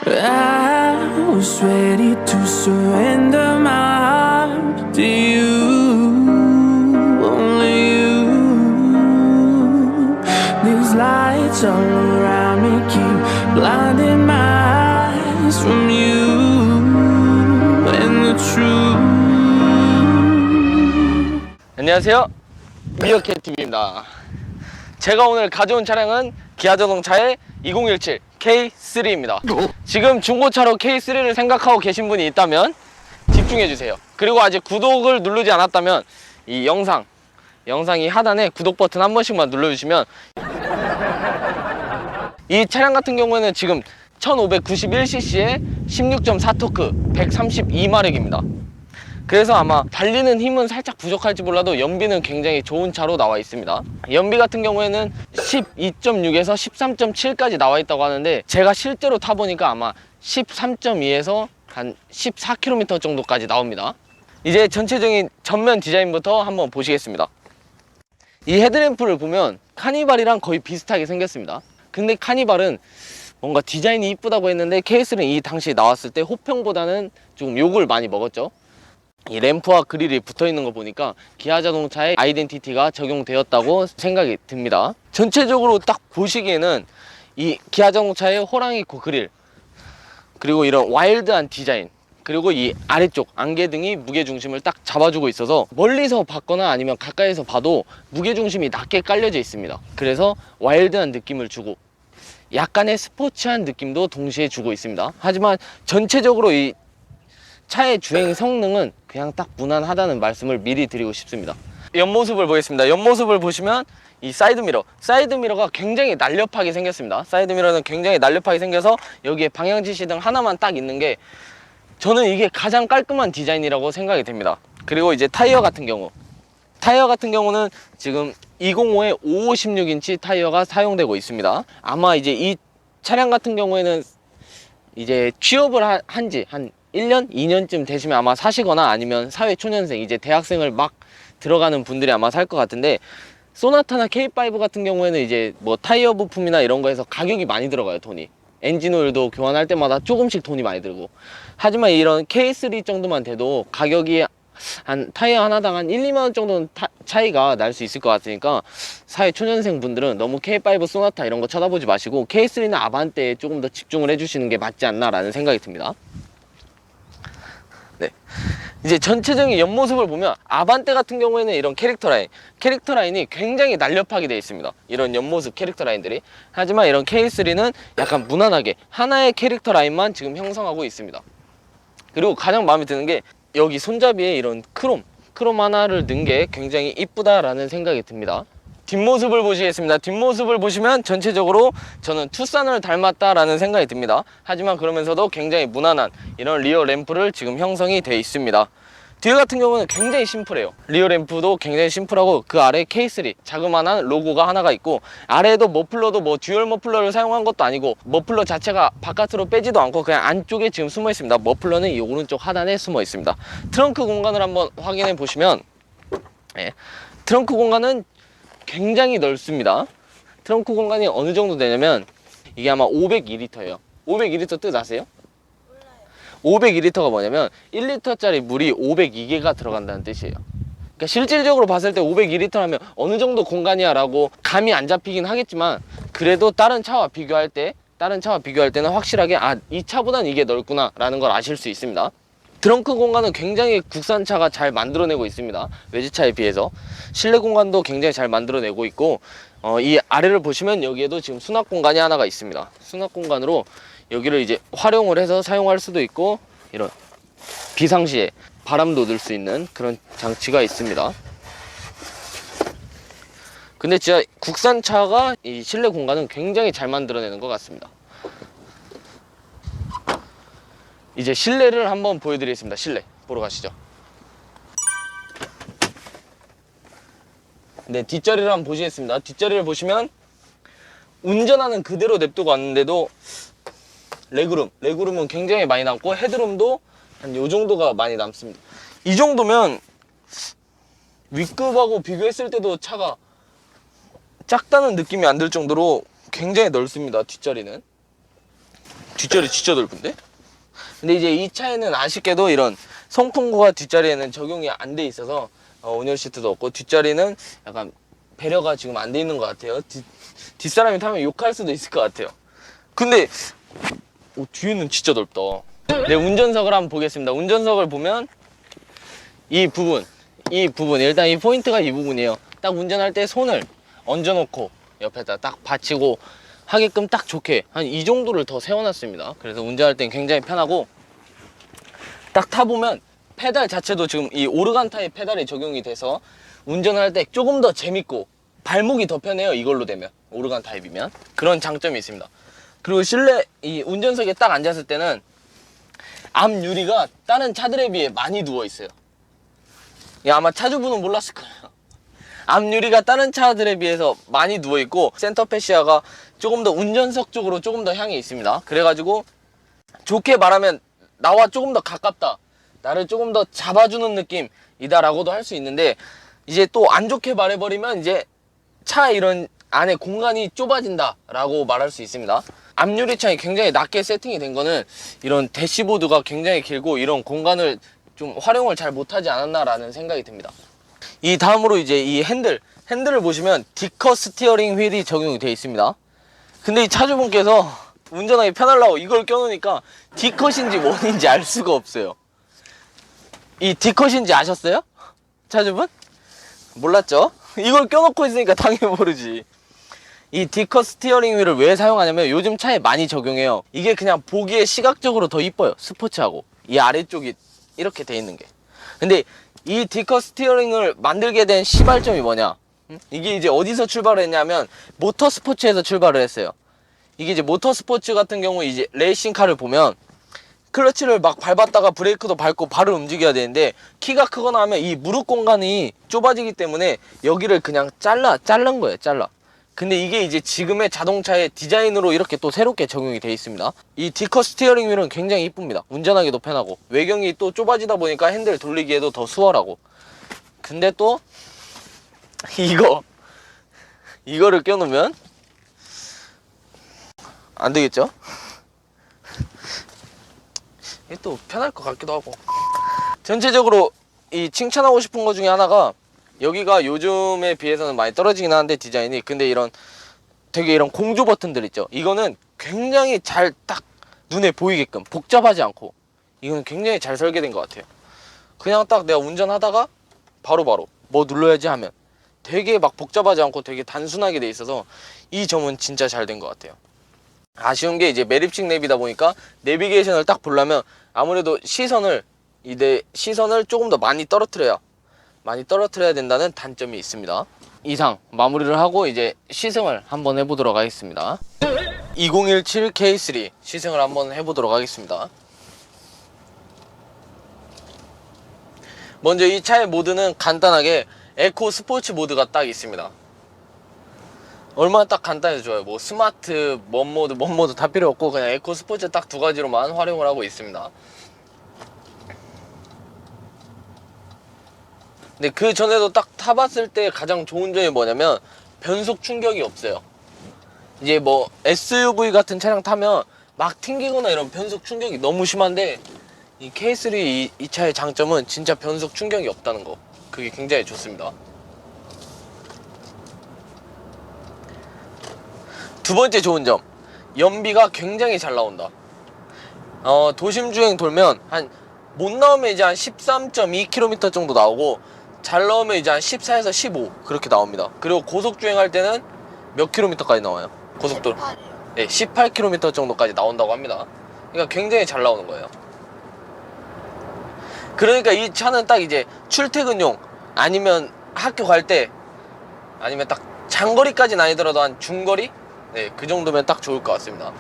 I was ready to surrender my heart to you, only you. These lights all around me keep blinding my eyes from you and the truth. 안녕하세요, 미어캣TV입니다. 제가 오늘 가져온 차량은 기아자동차의 2017 K3입니다. 지금 중고차로 K3를 생각하고 계신 분이 있다면 집중해주세요. 그리고 아직 구독을 누르지 않았다면 이 영상이 하단에 구독 버튼 한 번씩만 눌러주시면, 이 차량 같은 경우에는 지금 1591cc의 16.4토크 132마력입니다 그래서 아마 달리는 힘은 살짝 부족할지 몰라도 연비는 굉장히 좋은 차로 나와 있습니다. 연비 같은 경우에는 12.6에서 13.7까지 나와 있다고 하는데, 제가 실제로 타보니까 아마 13.2에서 한 14km 정도까지 나옵니다. 이제 전체적인 전면 디자인부터 한번 보시겠습니다. 이 헤드램프를 보면 카니발이랑 거의 비슷하게 생겼습니다. 근데 카니발은 뭔가 디자인이 이쁘다고 했는데, K3는 이 당시에 나왔을 때 호평보다는 조금 욕을 많이 먹었죠. 이 램프와 그릴이 붙어있는 거 보니까 기아자동차의 아이덴티티가 적용되었다고 생각이 듭니다. 전체적으로 딱 보시기에는 이 기아자동차의 호랑이 코 그릴, 그리고 이런 와일드한 디자인, 그리고 이 아래쪽 안개등이 무게중심을 딱 잡아주고 있어서 멀리서 봤거나 아니면 가까이서 봐도 무게중심이 낮게 깔려져 있습니다. 그래서 와일드한 느낌을 주고 약간의 스포츠한 느낌도 동시에 주고 있습니다. 하지만 전체적으로 이 차의 주행 성능은 그냥 딱 무난하다는 말씀을 미리 드리고 싶습니다. 옆모습을 보겠습니다. 옆모습을 보시면 이 사이드미러가 굉장히 날렵하게 생겼습니다. 사이드미러는 굉장히 날렵하게 생겨서 여기에 방향지시등 하나만 딱 있는 게, 저는 이게 가장 깔끔한 디자인이라고 생각이 됩니다. 그리고 이제 타이어 같은 경우는 지금 205에 556인치 타이어가 사용되고 있습니다. 아마 이제 이 차량 같은 경우에는 이제 취업을 한지 한 1년? 2년쯤 되시면 아마 사시거나, 아니면 사회초년생, 이제 대학생을 막 들어가는 분들이 아마 살 것 같은데, 소나타나 K5 같은 경우에는 이제 뭐 타이어 부품이나 이런 거에서 가격이 많이 들어가요. 돈이, 엔진오일도 교환할 때마다 조금씩 돈이 많이 들고. 하지만 이런 K3 정도만 돼도 가격이 한 타이어 하나당 한 1, 2만원 정도는 차이가 날 수 있을 것 같으니까, 사회초년생 분들은 너무 K5 소나타 이런 거 쳐다보지 마시고 K3나 아반떼에 조금 더 집중을 해주시는 게 맞지 않나 라는 생각이 듭니다. 네, 이제 전체적인 옆모습을 보면 아반떼 같은 경우에는 이런 캐릭터 라인이 굉장히 날렵하게 되어 있습니다. 이런 옆모습 캐릭터 라인들이. 하지만 이런 K3는 약간 무난하게 하나의 캐릭터 라인만 지금 형성하고 있습니다. 그리고 가장 마음에 드는 게 여기 손잡이에 이런 크롬 하나를 넣은 게 굉장히 이쁘다라는 생각이 듭니다. 뒷모습을 보시겠습니다. 뒷모습을 보시면 전체적으로 저는 투싼을 닮았다라는 생각이 듭니다. 하지만 그러면서도 굉장히 무난한 이런 리어 램프를 지금 형성이 되어 있습니다. 뒤에 같은 경우는 굉장히 심플해요. 리어 램프도 굉장히 심플하고, 그 아래 K3 자그마한 로고가 하나가 있고, 아래에도 머플러도 뭐 듀얼 머플러를 사용한 것도 아니고, 머플러 자체가 바깥으로 빼지도 않고 그냥 안쪽에 지금 숨어 있습니다. 머플러는 이 오른쪽 하단에 숨어 있습니다. 트렁크 공간을 한번 확인해 보시면, 트렁크 공간은 굉장히 넓습니다. 트렁크 공간이 어느 정도 되냐면, 이게 아마 502L예요 502L 뜻 아세요? 몰라요. 502L가 뭐냐면 1리터짜리 물이 502개가 들어간다는 뜻이에요. 그러니까 실질적으로 봤을 때 502L 하면 어느 정도 공간이야 라고 감이 안 잡히긴 하겠지만, 그래도 다른 차와 비교할 때는 확실하게 이 차보단 이게 넓구나 라는 걸 아실 수 있습니다. 트렁크 공간은 굉장히 국산차가 잘 만들어내고 있습니다. 외제차에 비해서 실내 공간도 굉장히 잘 만들어내고 있고, 이 아래를 보시면 여기에도 지금 수납 공간이 하나가 있습니다. 수납 공간으로 여기를 이제 활용을 해서 사용할 수도 있고, 이런 비상시에 바람도 넣을 수 있는 그런 장치가 있습니다. 근데 진짜 국산차가 이 실내 공간은 굉장히 잘 만들어내는 것 같습니다. 이제 실내를 한번 보여드리겠습니다. 실내 보러 가시죠. 네, 뒷자리를 한번 보시겠습니다. 뒷자리를 보시면 운전하는 그대로 냅두고 왔는데도 레그룸은 굉장히 많이 남고, 헤드룸도 한 요 정도가 많이 남습니다. 이 정도면 윗급하고 비교했을 때도 차가 작다는 느낌이 안 들 정도로 굉장히 넓습니다. 뒷자리는 뒷자리 진짜 넓은데? 근데 이제 이 차에는 아쉽게도 이런 송풍구가 뒷자리에는 적용이 안 돼 있어서 온열 시트도 없고, 뒷자리는 약간 배려가 지금 안 돼 있는 것 같아요. 뒷사람이 타면 욕할 수도 있을 것 같아요. 근데 뒤에는 진짜 넓다. 네, 운전석을 한번 보겠습니다. 운전석을 보면 이 부분 일단 이 포인트가 이 부분이에요. 딱 운전할 때 손을 얹어놓고 옆에다 딱 받치고 하게끔 딱 좋게 한 이 정도를 더 세워놨습니다. 그래서 운전할 땐 굉장히 편하고, 딱 타보면 페달 자체도 지금 이 오르간 타입 페달이 적용이 돼서 운전할 때 조금 더 재밌고 발목이 더 편해요. 이걸로 되면, 오르간 타입이면. 그런 장점이 있습니다. 그리고 실내 이 운전석에 딱 앉았을 때는 앞 유리가 다른 차들에 비해 많이 누워있어요. 아마 차주분은 몰랐을 거예요. 앞 유리가 다른 차들에 비해서 많이 누워있고, 센터 패시아가 조금 더 운전석 쪽으로 조금 더 향해 있습니다. 그래가지고 좋게 말하면 나와 조금 더 가깝다, 나를 조금 더 잡아주는 느낌이다 라고도 할 수 있는데, 이제 또 안 좋게 말해버리면 이제 차 이런 안에 공간이 좁아진다 라고 말할 수 있습니다. 앞유리창이 굉장히 낮게 세팅이 된 거는 이런 대시보드가 굉장히 길고 이런 공간을 좀 활용을 잘 못하지 않았나 라는 생각이 듭니다. 이 다음으로 이제 이 핸들을 보시면 디커 스티어링 휠이 적용이 되어 있습니다. 근데 이 차주분께서 운전하기 편하려고 이걸 껴놓으니까 디컷인지 뭔인지 알 수가 없어요. 이 디컷인지 아셨어요? 차주분? 몰랐죠? 이걸 껴놓고 있으니까 당연히 모르지. 이 디컷 스티어링 휠을 왜 사용하냐면 요즘 차에 많이 적용해요. 이게 그냥 보기에 시각적으로 더 이뻐요. 스포츠하고 이 아래쪽이 이렇게 돼 있는 게. 근데 이 디컷 스티어링을 만들게 된 시발점이 뭐냐, 이게 이제 어디서 출발을 했냐면 모터스포츠에서 출발을 했어요. 이게 이제 모터스포츠 같은 경우 이제 레이싱카를 보면 클러치를 막 밟았다가 브레이크도 밟고 발을 움직여야 되는데, 키가 크거나 하면 이 무릎 공간이 좁아지기 때문에 여기를 그냥 자른 거예요. 근데 이게 이제 지금의 자동차의 디자인으로 이렇게 또 새롭게 적용이 되어 있습니다. 이 디컷 스티어링 휠은 굉장히 이쁩니다. 운전하기도 편하고, 외경이 또 좁아지다 보니까 핸들 돌리기에도 더 수월하고. 근데 또 이거를 껴놓으면 안 되겠죠? 이게 또 편할 것 같기도 하고. 전체적으로 이 칭찬하고 싶은 것 중에 하나가, 여기가 요즘에 비해서는 많이 떨어지긴 하는데 디자인이, 근데 이런 되게 이런 공조 버튼들 있죠, 이거는 굉장히 잘 딱 눈에 보이게끔 복잡하지 않고, 이거는 굉장히 잘 설계된 것 같아요. 그냥 딱 내가 운전하다가 바로바로 뭐 눌러야지 하면 되게 막 복잡하지 않고 되게 단순하게 돼 있어서 이 점은 진짜 잘 된 것 같아요. 아쉬운 게 이제 매립식 내비다 보니까 내비게이션을 딱 보려면 아무래도 시선을 조금 더 많이 떨어뜨려야 된다는 단점이 있습니다. 이상 마무리를 하고 이제 시승을 한번 해보도록 하겠습니다. 2017 K3 시승을 한번 해보도록 하겠습니다. 먼저 이 차의 모드는 간단하게 에코 스포츠 모드가 딱 있습니다. 얼마나 딱 간단해서 좋아요. 뭐 스마트, 뭔 모드 다 필요 없고 그냥 에코 스포츠 딱 두 가지로만 활용을 하고 있습니다. 근데 그 전에도 딱 타봤을 때 가장 좋은 점이 뭐냐면 변속 충격이 없어요. 이제 뭐 SUV 같은 차량 타면 막 튕기거나 이런 변속 충격이 너무 심한데, 이 K3 이 차의 장점은 진짜 변속 충격이 없다는 거. 그게 굉장히 좋습니다. 두 번째 좋은 점, 연비가 굉장히 잘 나온다. 도심 주행 돌면 못 나오면 이제 한 13.2km 정도 나오고, 잘 나오면 이제 한 14에서 15 그렇게 나옵니다. 그리고 고속 주행할 때는 몇 킬로미터까지 나와요? 고속도로 18이요. 네, 18km 정도까지 나온다고 합니다. 그러니까 굉장히 잘 나오는 거예요. 그러니까 이 차는 딱 이제 출퇴근용, 아니면 학교 갈 때, 아니면 딱 장거리까지는 아니더라도 한 중거리? 네, 그 정도면 딱 좋을 것 같습니다.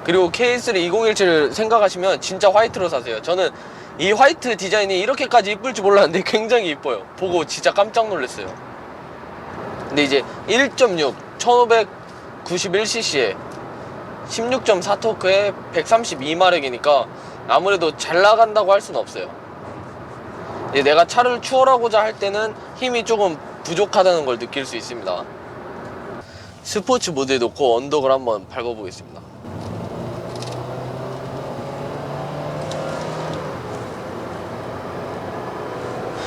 그리고 K3 2017을 생각하시면 진짜 화이트로 사세요. 저는 이 화이트 디자인이 이렇게까지 이쁠 줄 몰랐는데 굉장히 이뻐요. 보고 진짜 깜짝 놀랐어요. 근데 이제 1.6 1591cc에 16.4토크에 132마력이니까 아무래도 잘 나간다고 할 수는 없어요. 내가 차를 추월하고자 할 때는 힘이 조금 부족하다는 걸 느낄 수 있습니다. 스포츠 모드에 놓고 언덕을 한번 밟아보겠습니다.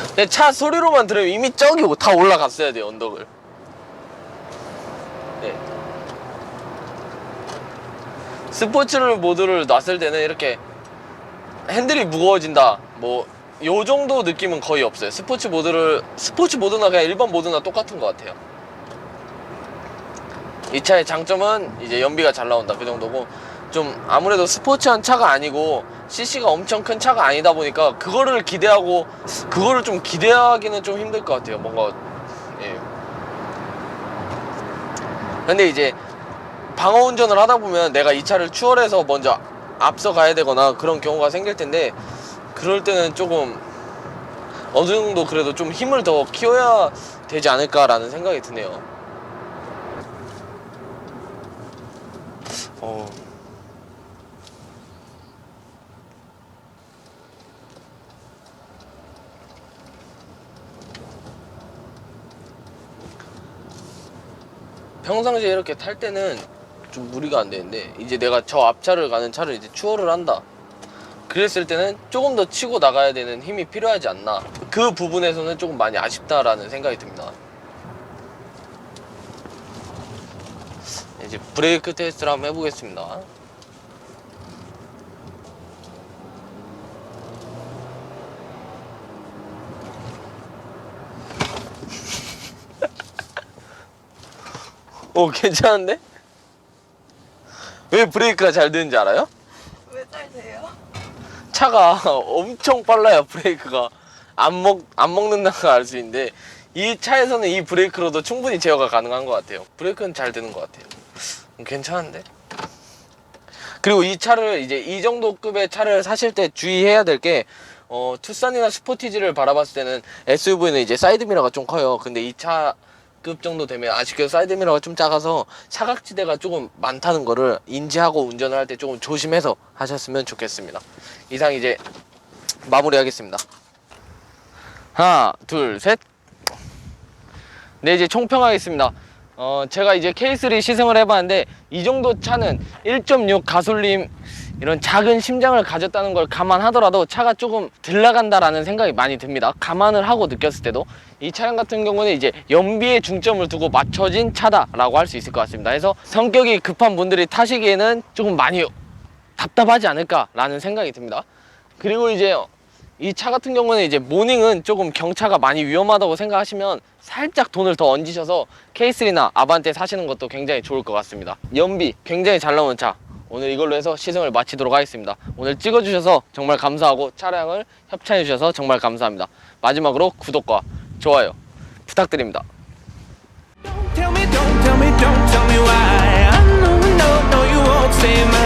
근데 차 소리로만 들으면 이미 저기 다 올라갔어야 돼요, 언덕을. 네. 스포츠 모드를 놨을 때는 이렇게 핸들이 무거워진다, 뭐 요 정도 느낌은 거의 없어요. 스포츠 모드나 그냥 일반 모드나 똑같은 것 같아요. 이 차의 장점은 이제 연비가 잘 나온다, 그 정도고, 좀 아무래도 스포츠한 차가 아니고 CC가 엄청 큰 차가 아니다 보니까 그거를 좀 기대하기는 좀 힘들 것 같아요, 뭔가. 예. 근데 이제 방어 운전을 하다 보면 내가 이 차를 추월해서 먼저 앞서 가야 되거나 그런 경우가 생길 텐데, 그럴 때는 조금 어느 정도 그래도 좀 힘을 더 키워야 되지 않을까라는 생각이 드네요. 평상시에 이렇게 탈 때는 좀 무리가 안 되는데, 이제 내가 저 앞차를 가는 차를 이제 추월을 한다, 그랬을 때는 조금 더 치고 나가야 되는 힘이 필요하지 않나, 그 부분에서는 조금 많이 아쉽다라는 생각이 듭니다. 이제 브레이크 테스트를 한번 해보겠습니다. 오, 괜찮은데? 왜 브레이크가 잘 되는지 알아요? 왜 잘 돼요? 차가 엄청 빨라요. 브레이크가 안 먹는다는 걸 알 수 있는데, 이 차에서는 이 브레이크로도 충분히 제어가 가능한 것 같아요. 브레이크는 잘 되는 것 같아요. 괜찮은데? 그리고 이 차를 이제 이 정도 급의 차를 사실 때 주의해야 될 게, 투싼이나 스포티지를 바라봤을 때는 SUV는 이제 사이드미러가 좀 커요. 근데 이 차 급 정도 되면 아쉽게도 사이드미러가 좀 작아서 사각지대가 조금 많다는 거를 인지하고 운전을 할 때 조금 조심해서 하셨으면 좋겠습니다. 이상 이제 마무리하겠습니다. 하나, 둘, 셋. 네, 이제 총평하겠습니다. 제가 이제 K3 시승을 해봤는데, 이 정도 차는 1.6 가솔린 이런 작은 심장을 가졌다는 걸 감안하더라도 차가 조금 덜 나간다라는 생각이 많이 듭니다. 감안을 하고 느꼈을 때도 이 차량 같은 경우는 이제 연비에 중점을 두고 맞춰진 차다라고 할 수 있을 것 같습니다. 그래서 성격이 급한 분들이 타시기에는 조금 많이 답답하지 않을까라는 생각이 듭니다. 그리고 이제 이 차 같은 경우는 이제 모닝은 조금 경차가 많이 위험하다고 생각하시면 살짝 돈을 더 얹으셔서 K3나 아반떼 사시는 것도 굉장히 좋을 것 같습니다. 연비 굉장히 잘 나오는 차, 오늘 이걸로 해서 시승을 마치도록 하겠습니다. 오늘 찍어주셔서 정말 감사하고 차량을 협찬해 주셔서 정말 감사합니다. 마지막으로 구독과 좋아요 부탁드립니다. Don't tell me, don't tell me, don't tell me why. I know, no, no, you won't save my